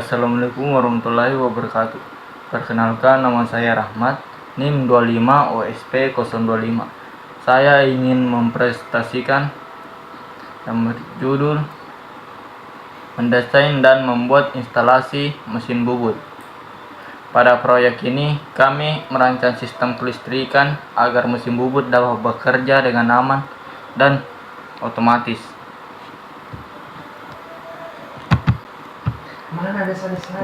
Assalamualaikum warahmatullahi wabarakatuh. Perkenalkan, nama saya Rahmat, NIM 25 OSP 025. Saya ingin mempresentasikan yang berjudul mendesain dan membuat instalasi mesin bubut. Pada proyek ini, kami merancang sistem kelistrikan agar mesin bubut dapat bekerja dengan aman dan otomatis.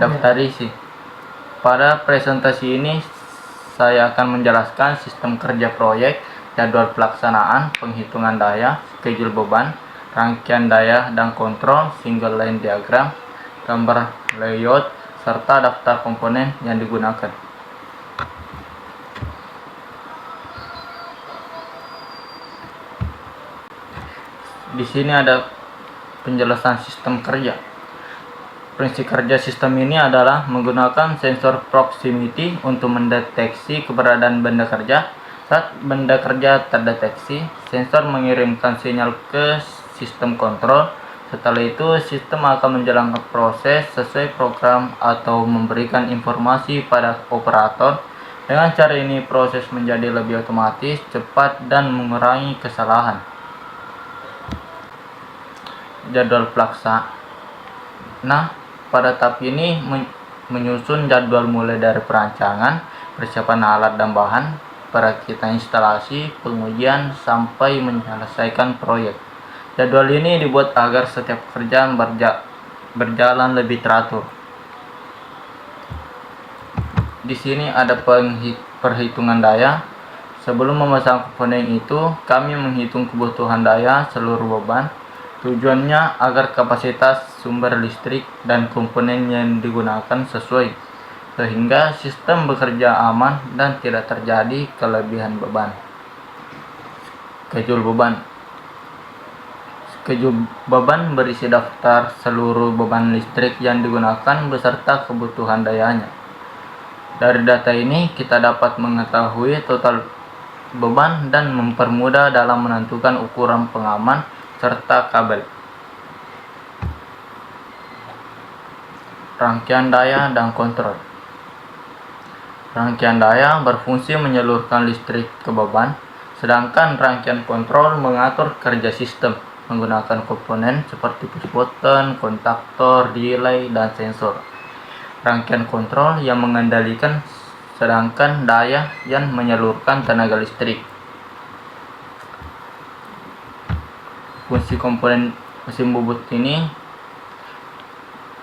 Daftar isi. Pada presentasi ini, saya akan menjelaskan sistem kerja proyek, jadwal pelaksanaan, penghitungan daya, schedule beban, rangkaian daya dan kontrol, single line diagram, gambar layout, serta daftar komponen yang digunakan. Di sini ada penjelasan sistem kerja. Prinsip kerja sistem ini adalah menggunakan sensor proximity untuk mendeteksi keberadaan benda kerja. Saat benda kerja terdeteksi, sensor mengirimkan sinyal ke sistem kontrol. Setelah itu, sistem akan menjalankan proses sesuai program atau memberikan informasi pada operator. Dengan cara ini, proses menjadi lebih otomatis, cepat, dan mengurangi kesalahan. Jadwal pelaksana. Pada tahap ini menyusun jadwal mulai dari perancangan, persiapan alat dan bahan, perakitan instalasi, pengujian, sampai menyelesaikan proyek. Jadwal ini dibuat agar setiap pekerjaan berjalan lebih teratur. Di sini ada perhitungan daya. Sebelum memasang komponen itu, kami menghitung kebutuhan daya seluruh beban. Tujuannya agar kapasitas sumber listrik dan komponen yang digunakan sesuai, sehingga sistem bekerja aman dan tidak terjadi kelebihan beban. Schedule beban. Schedule beban berisi daftar seluruh beban listrik yang digunakan beserta kebutuhan dayanya. Dari data ini, kita dapat mengetahui total beban dan mempermudah dalam menentukan ukuran pengaman serta kabel. Rangkaian daya dan kontrol. Rangkaian daya berfungsi menyalurkan listrik ke beban, sedangkan rangkaian kontrol mengatur kerja sistem menggunakan komponen seperti push button, kontaktor, relay, dan sensor. Rangkaian kontrol yang mengendalikan, sedangkan daya yang menyalurkan tenaga listrik. Fungsi komponen mesin bubut ini,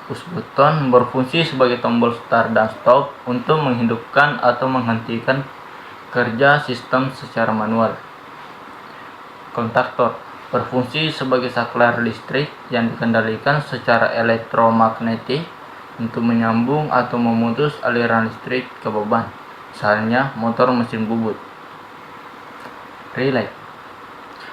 push button berfungsi sebagai tombol start dan stop untuk menghidupkan atau menghentikan kerja sistem secara manual. Kontaktor berfungsi sebagai saklar listrik yang dikendalikan secara elektromagnetik untuk menyambung atau memutus aliran listrik ke beban, misalnya motor mesin bubut.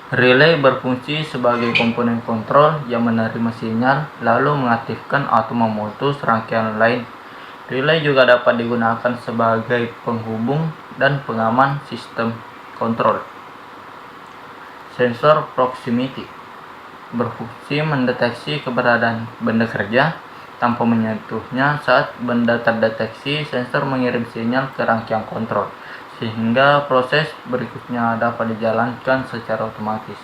Relay berfungsi sebagai komponen kontrol yang menerima sinyal lalu mengaktifkan atau memutus rangkaian lain. Relay juga dapat digunakan sebagai penghubung dan pengaman sistem kontrol. Sensor proximity berfungsi mendeteksi keberadaan benda kerja tanpa menyentuhnya. Saat benda terdeteksi, sensor mengirim sinyal ke rangkaian kontrol, sehingga proses berikutnya dapat dijalankan secara otomatis.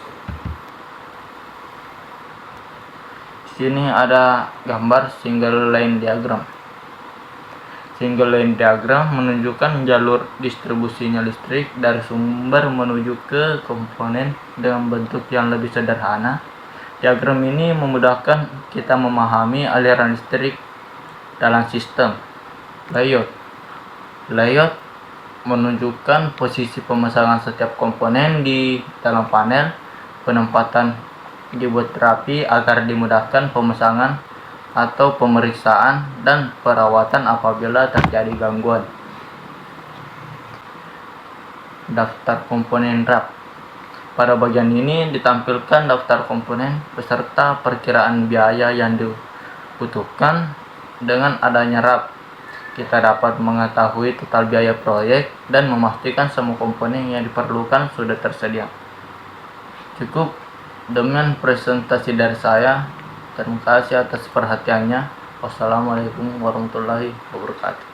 Di sini ada gambar single line diagram. Single line diagram menunjukkan jalur distribusinya listrik dari sumber menuju ke komponen dengan bentuk yang lebih sederhana. Diagram ini memudahkan kita memahami aliran listrik dalam sistem. Layout menunjukkan posisi pemasangan setiap komponen di dalam panel. Penempatan dibuat rapi agar dimudahkan pemasangan atau pemeriksaan dan perawatan apabila terjadi gangguan. Daftar komponen RAP. Pada bagian ini ditampilkan daftar komponen beserta perkiraan biaya yang dibutuhkan. Dengan adanya RAP, kita dapat mengetahui total biaya proyek dan memastikan semua komponen yang diperlukan sudah tersedia. Cukup dengan presentasi dari saya. Terima kasih atas perhatiannya. Wassalamualaikum warahmatullahi wabarakatuh.